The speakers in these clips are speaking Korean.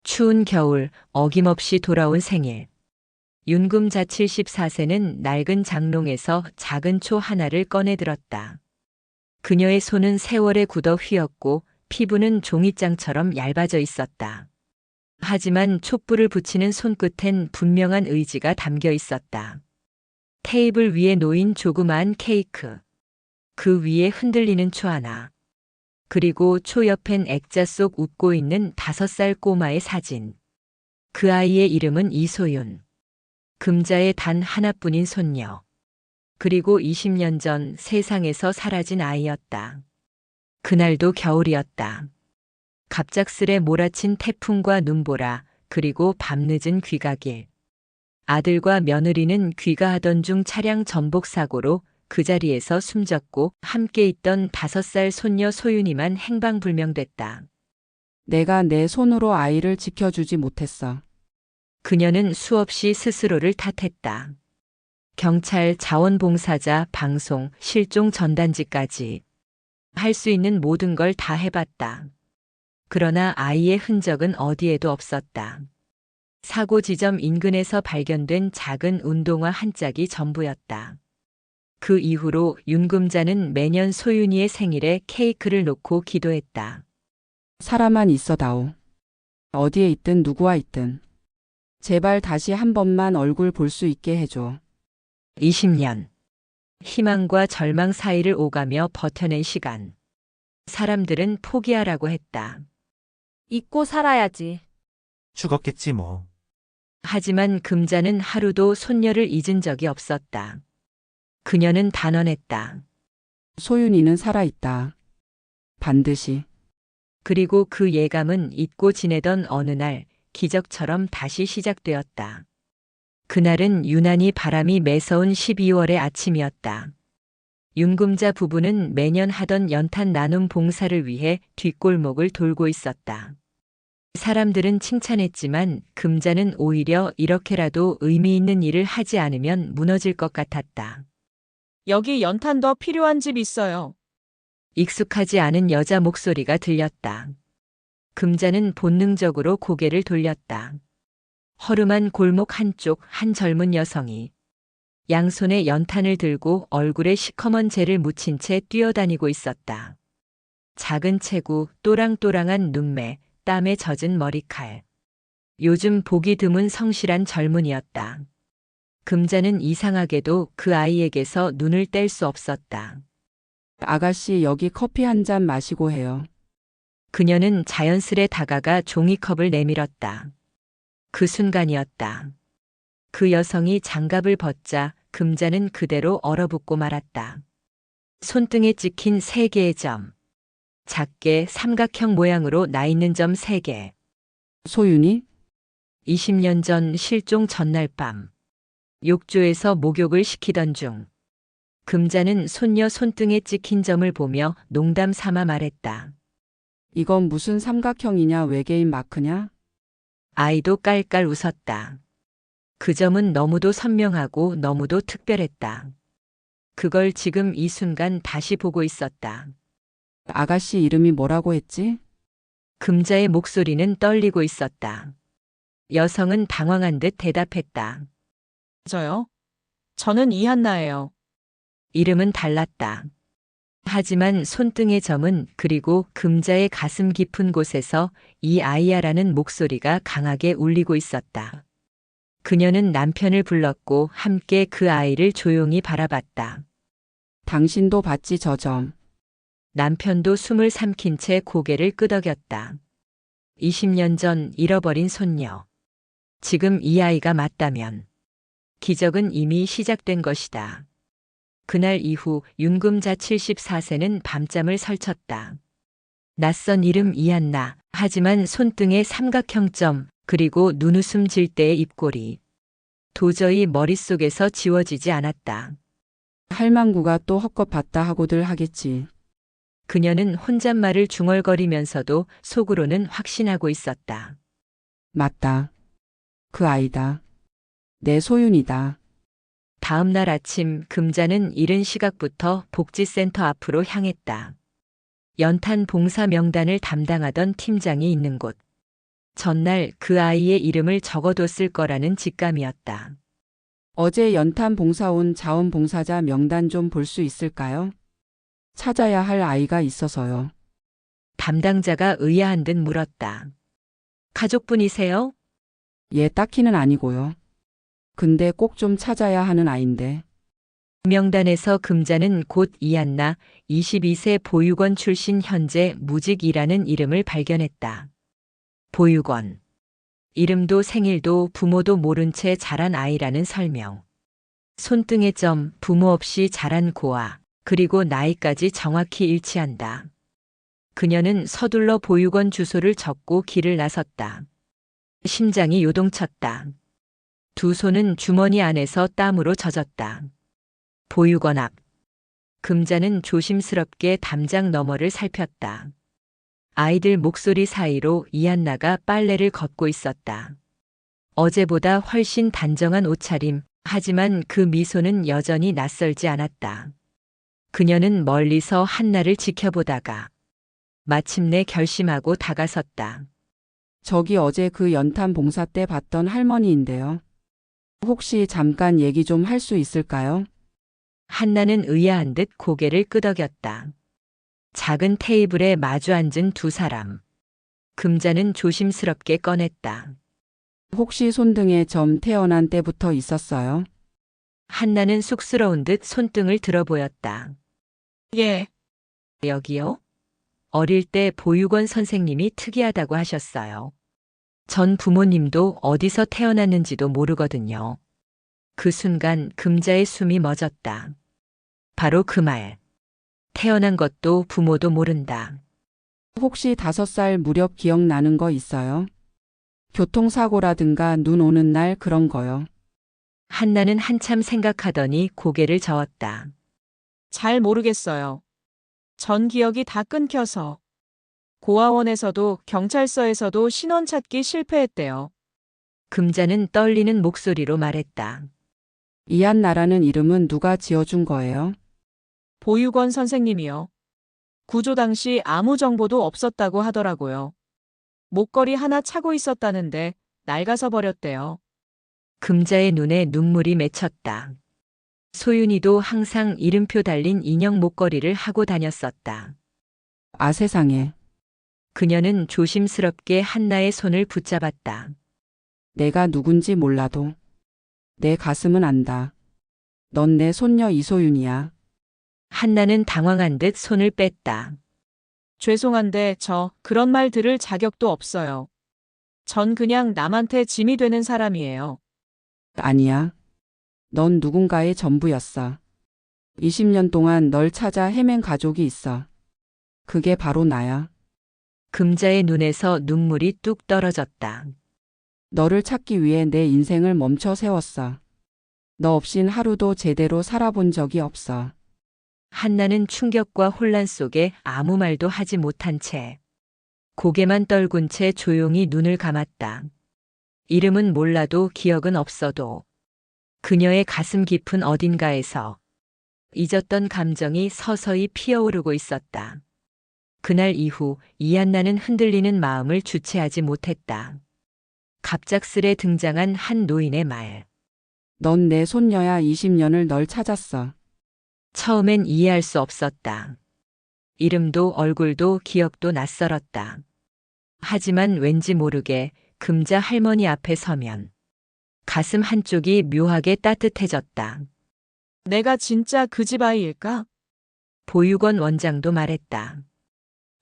추운 겨울 어김없이 돌아온 생일. 윤금자 74세는 낡은 장롱에서 작은 초 하나를 꺼내 들었다. 그녀의 손은 세월에 굳어 휘었고 피부는 종이장처럼 얇아져 있었다. 하지만 촛불을 붙이는 손끝엔 분명한 의지가 담겨 있었다. 테이블 위에 놓인 조그마한 케이크. 그 위에 흔들리는 초 하나. 그리고 초 옆엔 액자 속 웃고 있는 5살 꼬마의 사진. 그 아이의 이름은 이소윤. 금자의 단 하나뿐인 손녀. 그리고 20년 전 세상에서 사라진 아이였다. 그날도 겨울이었다. 갑작스레 몰아친 태풍과 눈보라, 그리고 밤늦은 귀가길. 아들과 며느리는 귀가하던 중 차량 전복 사고로 그 자리에서 숨졌고 함께 있던 5살 손녀 소윤이만 행방불명됐다. 내가 내 손으로 아이를 지켜주지 못했어. 그녀는 수없이 스스로를 탓했다. 경찰, 자원봉사자, 방송, 실종 전단지까지 할 수 있는 모든 걸 다 해봤다. 그러나 아이의 흔적은 어디에도 없었다. 사고 지점 인근에서 발견된 작은 운동화 한 짝이 전부였다. 그 이후로 윤금자는 매년 소윤이의 생일에 케이크를 놓고 기도했다. 사람만 있어다오. 어디에 있든 누구와 있든. 제발 다시 한 번만 얼굴 볼 수 있게 해줘. 20년. 희망과 절망 사이를 오가며 버텨낸 시간. 사람들은 포기하라고 했다. 잊고 살아야지. 죽었겠지 뭐. 하지만 금자는 하루도 손녀를 잊은 적이 없었다. 그녀는 단언했다. 소윤이는 살아있다. 반드시. 그리고 그 예감은 잊고 지내던 어느 날 기적처럼 다시 시작되었다. 그날은 유난히 바람이 매서운 12월의 아침이었다. 윤금자 부부는 매년 하던 연탄 나눔 봉사를 위해 뒷골목을 돌고 있었다. 사람들은 칭찬했지만 금자는 오히려 이렇게라도 의미 있는 일을 하지 않으면 무너질 것 같았다. 여기 연탄 더 필요한 집 있어요. 익숙하지 않은 여자 목소리가 들렸다. 금자는 본능적으로 고개를 돌렸다. 허름한 골목 한쪽 한 젊은 여성이 양손에 연탄을 들고 얼굴에 시커먼 재를 묻힌 채 뛰어다니고 있었다. 작은 체구, 또랑또랑한 눈매, 땀에 젖은 머리칼. 요즘 보기 드문 성실한 젊은이였다. 금자는 이상하게도 그 아이에게서 눈을 뗄 수 없었다. 아가씨 여기 커피 한 잔 마시고 해요. 그녀는 자연스레 다가가 종이컵을 내밀었다. 그 순간이었다. 그 여성이 장갑을 벗자 금자는 그대로 얼어붙고 말았다. 손등에 찍힌 3개의 점. 작게 삼각형 모양으로 나 있는 점 3개. 소윤이? 20년 전 실종 전날 밤. 욕조에서 목욕을 시키던 중. 금자는 손녀 손등에 찍힌 점을 보며 농담 삼아 말했다. 이건 무슨 삼각형이냐 외계인 마크냐? 아이도 깔깔 웃었다. 그 점은 너무도 선명하고 너무도 특별했다. 그걸 지금 이 순간 다시 보고 있었다. 아가씨 이름이 뭐라고 했지? 금자의 목소리는 떨리고 있었다. 여성은 당황한 듯 대답했다. 저요? 저는 이한나예요. 이름은 달랐다. 하지만 손등의 점은 그리고 금자의 가슴 깊은 곳에서 이 아이야라는 목소리가 강하게 울리고 있었다. 그녀는 남편을 불렀고 함께 그 아이를 조용히 바라봤다. 당신도 봤지 저 점. 남편도 숨을 삼킨 채 고개를 끄덕였다. 20년 전 잃어버린 손녀. 지금 이 아이가 맞다면 기적은 이미 시작된 것이다. 그날 이후 윤금자 74세는 밤잠을 설쳤다. 낯선 이름 이한나, 하지만 손등의 삼각형점, 그리고 눈웃음 질 때의 입꼬리. 도저히 머릿속에서 지워지지 않았다. 할망구가 또 헛것 봤다 하고들 하겠지. 그녀는 혼잣말을 중얼거리면서도 속으로는 확신하고 있었다. 맞다. 그 아이다. 내 소윤이다. 다음 날 아침 금자는 이른 시각부터 복지센터 앞으로 향했다. 연탄 봉사 명단을 담당하던 팀장이 있는 곳. 전날 그 아이의 이름을 적어뒀을 거라는 직감이었다. 어제 연탄 봉사 온 자원봉사자 명단 좀 볼 수 있을까요? 찾아야 할 아이가 있어서요. 담당자가 의아한 듯 물었다. 가족분이세요? 예, 딱히는 아니고요. 근데 꼭 좀 찾아야 하는 아인데. 명단에서 금자는 곧 이한나 22세 보육원 출신 현재 무직이라는 이름을 발견했다. 보육원. 이름도 생일도 부모도 모른 채 자란 아이라는 설명. 손등의 점, 부모 없이 자란 고아, 그리고 나이까지 정확히 일치한다. 그녀는 서둘러 보육원 주소를 적고 길을 나섰다. 심장이 요동쳤다. 두 손은 주머니 안에서 땀으로 젖었다. 보육원 앞. 금자는 조심스럽게 담장 너머를 살폈다. 아이들 목소리 사이로 이한나가 빨래를 걷고 있었다. 어제보다 훨씬 단정한 옷차림, 하지만 그 미소는 여전히 낯설지 않았다. 그녀는 멀리서 한나를 지켜보다가 마침내 결심하고 다가섰다. 저기 어제 그 연탄 봉사 때 봤던 할머니인데요. 혹시 잠깐 얘기 좀 할 수 있을까요? 한나는 의아한 듯 고개를 끄덕였다. 작은 테이블에 마주 앉은 두 사람. 금자는 조심스럽게 꺼냈다. 혹시 손등에 점 태어난 때부터 있었어요? 한나는 쑥스러운 듯 손등을 들어보였다. 예, 여기요? 어릴 때 보육원 선생님이 특이하다고 하셨어요. 전 부모님도 어디서 태어났는지도 모르거든요. 그 순간 금자의 숨이 멎었다. 바로 그 말. 태어난 것도 부모도 모른다. 혹시 5살 무렵 기억나는 거 있어요? 교통사고라든가 눈 오는 날 그런 거요. 한나는 한참 생각하더니 고개를 저었다. 잘 모르겠어요. 전 기억이 다 끊겨서. 고아원에서도 경찰서에서도 신원 찾기 실패했대요. 금자는 떨리는 목소리로 말했다. 이한나라는 이름은 누가 지어준 거예요? 보육원 선생님이요. 구조 당시 아무 정보도 없었다고 하더라고요. 목걸이 하나 차고 있었다는데 낡아서 버렸대요. 금자의 눈에 눈물이 맺혔다. 소윤이도 항상 이름표 달린 인형 목걸이를 하고 다녔었다. 아, 세상에. 그녀는 조심스럽게 한나의 손을 붙잡았다. 내가 누군지 몰라도 내 가슴은 안다. 넌 내 손녀 이소윤이야. 한나는 당황한 듯 손을 뺐다. 죄송한데 저 그런 말 들을 자격도 없어요. 전 그냥 남한테 짐이 되는 사람이에요. 아니야. 넌 누군가의 전부였어. 20년 동안 널 찾아 헤맨 가족이 있어. 그게 바로 나야. 금자의 눈에서 눈물이 뚝 떨어졌다. 너를 찾기 위해 내 인생을 멈춰 세웠어. 너 없인 하루도 제대로 살아본 적이 없어. 한나는 충격과 혼란 속에 아무 말도 하지 못한 채 고개만 떨군 채 조용히 눈을 감았다. 이름은 몰라도 기억은 없어도 그녀의 가슴 깊은 어딘가에서 잊었던 감정이 서서히 피어오르고 있었다. 그날 이후 이한나는 흔들리는 마음을 주체하지 못했다. 갑작스레 등장한 한 노인의 말. 넌 내 손녀야. 20년을 널 찾았어. 처음엔 이해할 수 없었다. 이름도 얼굴도 기억도 낯설었다. 하지만 왠지 모르게 금자 할머니 앞에 서면 가슴 한쪽이 묘하게 따뜻해졌다. 내가 진짜 그 집 아이일까? 보육원 원장도 말했다.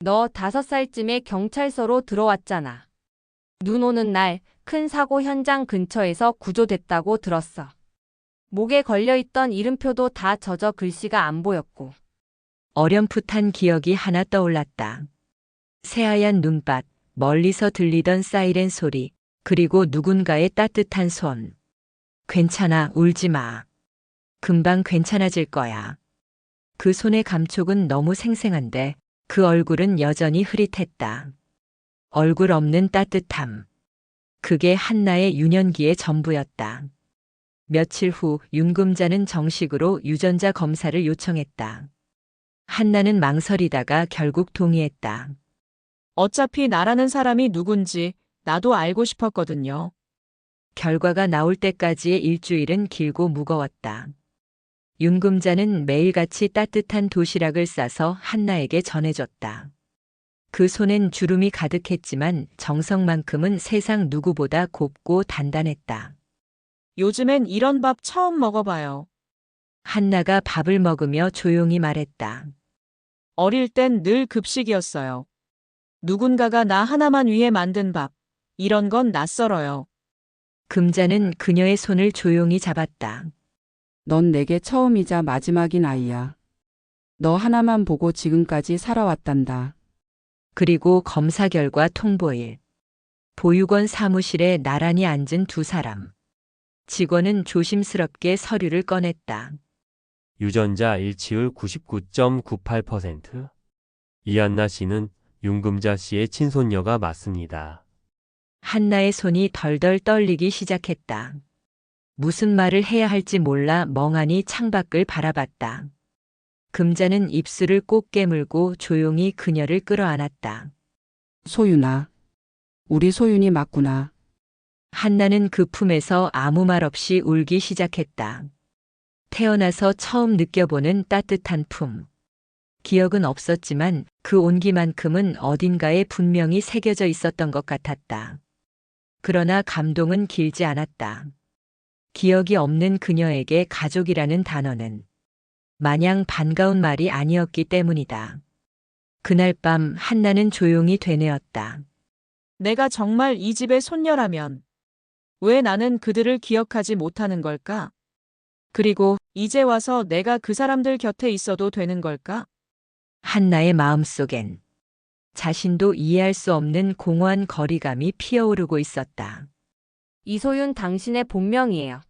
너 5살쯤에 경찰서로 들어왔잖아. 눈 오는 날 큰 사고 현장 근처에서 구조됐다고 들었어. 목에 걸려있던 이름표도 다 젖어 글씨가 안 보였고. 어렴풋한 기억이 하나 떠올랐다. 새하얀 눈밭, 멀리서 들리던 사이렌 소리, 그리고 누군가의 따뜻한 손. 괜찮아, 울지 마. 금방 괜찮아질 거야. 그 손의 감촉은 너무 생생한데 그 얼굴은 여전히 흐릿했다. 얼굴 없는 따뜻함. 그게 한나의 유년기의 전부였다. 며칠 후 윤금자는 정식으로 유전자 검사를 요청했다. 한나는 망설이다가 결국 동의했다. 어차피 나라는 사람이 누군지 나도 알고 싶었거든요. 결과가 나올 때까지의 일주일은 길고 무거웠다. 윤금자는 매일같이 따뜻한 도시락을 싸서 한나에게 전해줬다. 그 손엔 주름이 가득했지만 정성만큼은 세상 누구보다 곱고 단단했다. 요즘엔 이런 밥 처음 먹어봐요. 한나가 밥을 먹으며 조용히 말했다. 어릴 땐 늘 급식이었어요. 누군가가 나 하나만 위해 만든 밥. 이런 건 낯설어요. 금자는 그녀의 손을 조용히 잡았다. 넌 내게 처음이자 마지막인 아이야. 너 하나만 보고 지금까지 살아왔단다. 그리고 검사 결과 통보일. 보육원 사무실에 나란히 앉은 두 사람. 직원은 조심스럽게 서류를 꺼냈다. 유전자 일치율 99.98%. 이한나 씨는 윤금자 씨의 친손녀가 맞습니다. 한나의 손이 덜덜 떨리기 시작했다. 무슨 말을 해야 할지 몰라 멍하니 창밖을 바라봤다. 금자는 입술을 꼭 깨물고 조용히 그녀를 끌어안았다. 소윤아. 우리 소윤이 맞구나. 한나는 그 품에서 아무 말 없이 울기 시작했다. 태어나서 처음 느껴보는 따뜻한 품. 기억은 없었지만 그 온기만큼은 어딘가에 분명히 새겨져 있었던 것 같았다. 그러나 감동은 길지 않았다. 기억이 없는 그녀에게 가족이라는 단어는 마냥 반가운 말이 아니었기 때문이다. 그날 밤 한나는 조용히 되뇌었다. 내가 정말 이 집의 손녀라면 왜 나는 그들을 기억하지 못하는 걸까? 그리고 이제 와서 내가 그 사람들 곁에 있어도 되는 걸까? 한나의 마음속엔 자신도 이해할 수 없는 공허한 거리감이 피어오르고 있었다. 이소윤 당신의 본명이에요.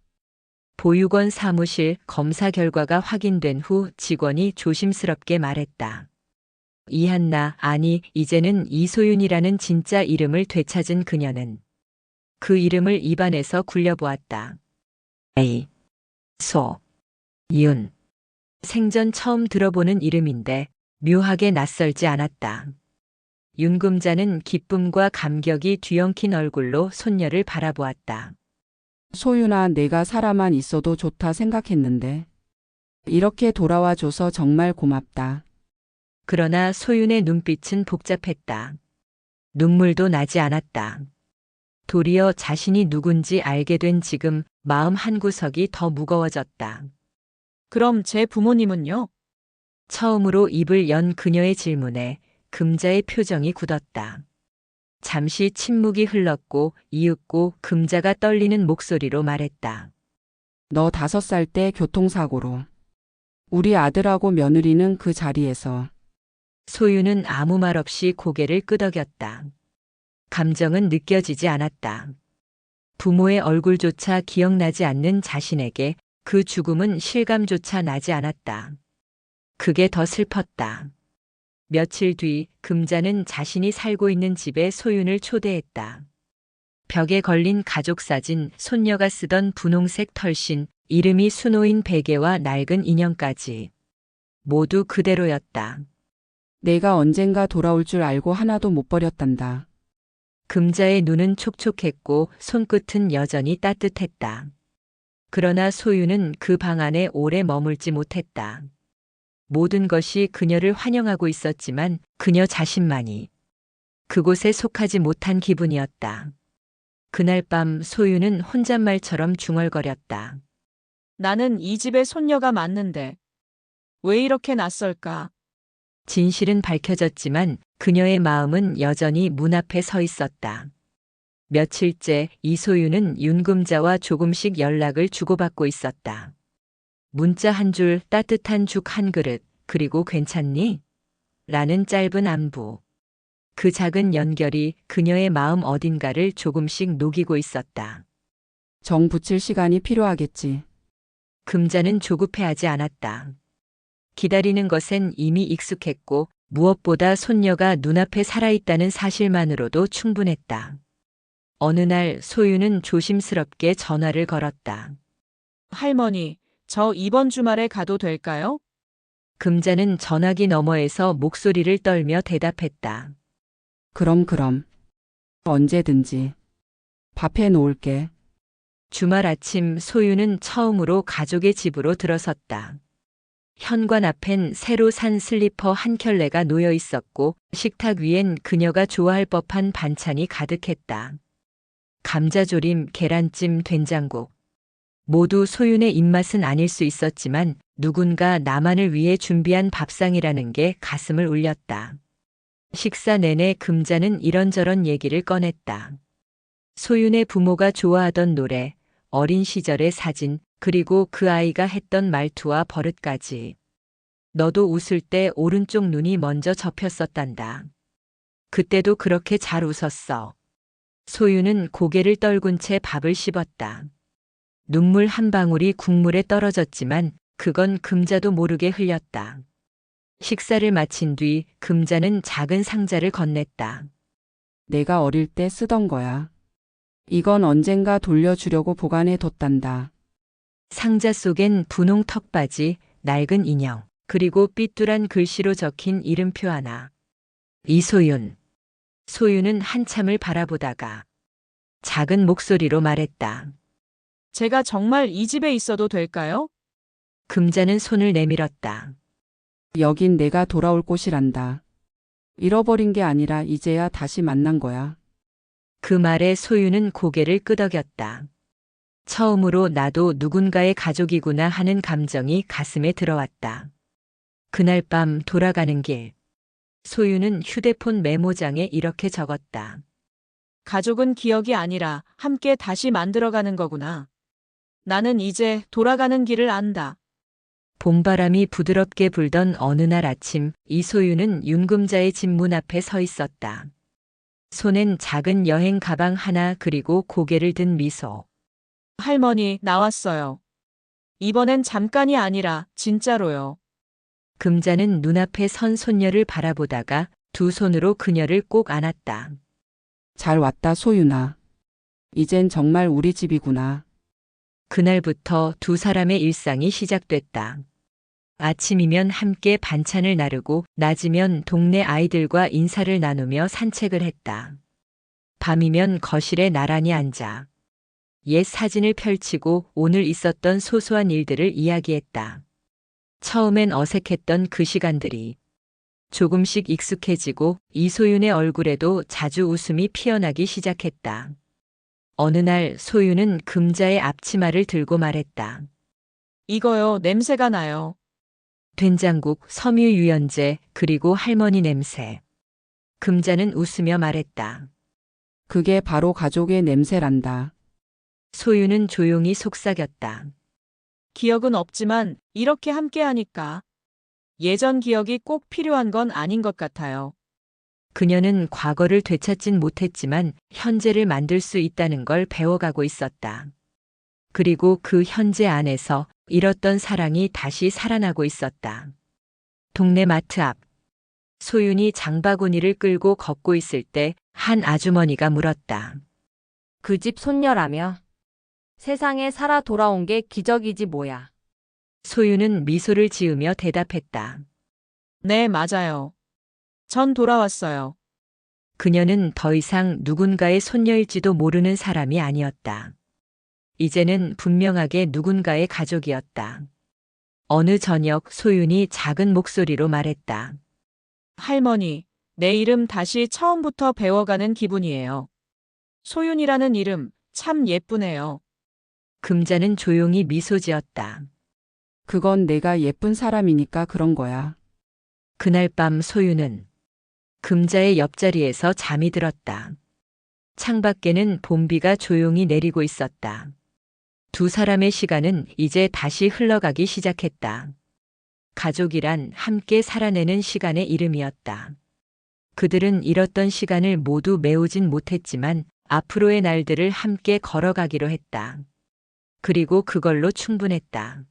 보육원 사무실 검사 결과가 확인된 후 직원이 조심스럽게 말했다. 이한나, 아니, 이제는 이소윤이라는 진짜 이름을 되찾은 그녀는 그 이름을 입안에서 굴려보았다. 에이, 소, 윤. 생전 처음 들어보는 이름인데 묘하게 낯설지 않았다. 윤금자는 기쁨과 감격이 뒤엉킨 얼굴로 손녀를 바라보았다. 소윤아, 내가 살아만 있어도 좋다 생각했는데. 이렇게 돌아와줘서 정말 고맙다. 그러나 소윤의 눈빛은 복잡했다. 눈물도 나지 않았다. 도리어 자신이 누군지 알게 된 지금 마음 한구석이 더 무거워졌다. 그럼 제 부모님은요? 처음으로 입을 연 그녀의 질문에 금자의 표정이 굳었다. 잠시 침묵이 흘렀고 이윽고 금자가 떨리는 목소리로 말했다. 너 5살 때 교통사고로. 우리 아들하고 며느리는 그 자리에서. 소유는 아무 말 없이 고개를 끄덕였다. 감정은 느껴지지 않았다. 부모의 얼굴조차 기억나지 않는 자신에게 그 죽음은 실감조차 나지 않았다. 그게 더 슬펐다. 며칠 뒤 금자는 자신이 살고 있는 집에 소윤을 초대했다. 벽에 걸린 가족 사진, 손녀가 쓰던 분홍색 털신, 이름이 수놓인 베개와 낡은 인형까지. 모두 그대로였다. 내가 언젠가 돌아올 줄 알고 하나도 못 버렸단다. 금자의 눈은 촉촉했고 손끝은 여전히 따뜻했다. 그러나 소유는 그 방 안에 오래 머물지 못했다. 모든 것이 그녀를 환영하고 있었지만 그녀 자신만이 그곳에 속하지 못한 기분이었다. 그날 밤 소유는 혼잣말처럼 중얼거렸다. 나는 이 집의 손녀가 맞는데 왜 이렇게 낯설까? 진실은 밝혀졌지만 그녀의 마음은 여전히 문 앞에 서 있었다. 며칠째 이소유는 윤금자와 조금씩 연락을 주고받고 있었다. 문자 한 줄, 따뜻한 죽 한 그릇, 그리고 괜찮니? 라는 짧은 안부. 그 작은 연결이 그녀의 마음 어딘가를 조금씩 녹이고 있었다. 정 붙일 시간이 필요하겠지. 금자는 조급해하지 않았다. 기다리는 것엔 이미 익숙했고 무엇보다 손녀가 눈앞에 살아있다는 사실만으로도 충분했다. 어느 날 소유는 조심스럽게 전화를 걸었다. 할머니, 저 이번 주말에 가도 될까요? 금자는 전화기 너머에서 목소리를 떨며 대답했다. 그럼. 언제든지. 밥해 놓을게. 주말 아침 소유는 처음으로 가족의 집으로 들어섰다. 현관 앞엔 새로 산 슬리퍼 한 켤레가 놓여 있었고 식탁 위엔 그녀가 좋아할 법한 반찬이 가득했다. 감자조림, 계란찜, 된장국. 모두 소윤의 입맛은 아닐 수 있었지만 누군가 나만을 위해 준비한 밥상이라는 게 가슴을 울렸다. 식사 내내 금자는 이런저런 얘기를 꺼냈다. 소윤의 부모가 좋아하던 노래, 어린 시절의 사진, 그리고 그 아이가 했던 말투와 버릇까지. 너도 웃을 때 오른쪽 눈이 먼저 접혔었단다. 그때도 그렇게 잘 웃었어. 소윤은 고개를 떨군 채 밥을 씹었다. 눈물 한 방울이 국물에 떨어졌지만 그건 금자도 모르게 흘렸다. 식사를 마친 뒤 금자는 작은 상자를 건넸다. 내가 어릴 때 쓰던 거야. 이건 언젠가 돌려주려고 보관해 뒀단다. 상자 속엔 분홍 턱바지, 낡은 인형, 그리고 삐뚤한 글씨로 적힌 이름표 하나. 이소윤. 소윤은 한참을 바라보다가 작은 목소리로 말했다. 제가 정말 이 집에 있어도 될까요? 금자는 손을 내밀었다. 여긴 내가 돌아올 곳이란다. 잃어버린 게 아니라 이제야 다시 만난 거야. 그 말에 소윤은 고개를 끄덕였다. 처음으로 나도 누군가의 가족이구나 하는 감정이 가슴에 들어왔다. 그날 밤 돌아가는 길. 소윤은 휴대폰 메모장에 이렇게 적었다. 가족은 기억이 아니라 함께 다시 만들어가는 거구나. 나는 이제 돌아가는 길을 안다. 봄바람이 부드럽게 불던 어느 날 아침, 이소윤은 윤금자의 집 문 앞에 서 있었다. 손엔 작은 여행 가방 하나 그리고 고개를 든 미소. 할머니, 나왔어요. 이번엔 잠깐이 아니라 진짜로요. 금자는 눈앞에 선 손녀를 바라보다가 두 손으로 그녀를 꼭 안았다. 잘 왔다, 소윤아. 이젠 정말 우리 집이구나. 그날부터 두 사람의 일상이 시작됐다. 아침이면 함께 반찬을 나르고 낮이면 동네 아이들과 인사를 나누며 산책을 했다. 밤이면 거실에 나란히 앉아 옛 사진을 펼치고 오늘 있었던 소소한 일들을 이야기했다. 처음엔 어색했던 그 시간들이 조금씩 익숙해지고 이소윤의 얼굴에도 자주 웃음이 피어나기 시작했다. 어느 날 소윤은 금자의 앞치마를 들고 말했다. 이거요, 냄새가 나요. 된장국, 섬유 유연제, 그리고 할머니 냄새. 금자는 웃으며 말했다. 그게 바로 가족의 냄새란다. 소윤은 조용히 속삭였다. 기억은 없지만 이렇게 함께 하니까 예전 기억이 꼭 필요한 건 아닌 것 같아요. 그녀는 과거를 되찾진 못했지만 현재를 만들 수 있다는 걸 배워가고 있었다. 그리고 그 현재 안에서 잃었던 사랑이 다시 살아나고 있었다. 동네 마트 앞. 소윤이 장바구니를 끌고 걷고 있을 때 한 아주머니가 물었다. 그 집 손녀라며. 세상에 살아 돌아온 게 기적이지 뭐야. 소윤은 미소를 지으며 대답했다. 네, 맞아요. 전 돌아왔어요. 그녀는 더 이상 누군가의 손녀일지도 모르는 사람이 아니었다. 이제는 분명하게 누군가의 가족이었다. 어느 저녁 소윤이 작은 목소리로 말했다. 할머니, 내 이름 다시 처음부터 배워가는 기분이에요. 소윤이라는 이름 참 예쁘네요. 금자는 조용히 미소 지었다. 그건 내가 예쁜 사람이니까 그런 거야. 그날 밤 소윤은 금자의 옆자리에서 잠이 들었다. 창밖에는 봄비가 조용히 내리고 있었다. 두 사람의 시간은 이제 다시 흘러가기 시작했다. 가족이란 함께 살아내는 시간의 이름이었다. 그들은 잃었던 시간을 모두 메우진 못했지만 앞으로의 날들을 함께 걸어가기로 했다. 그리고 그걸로 충분했다.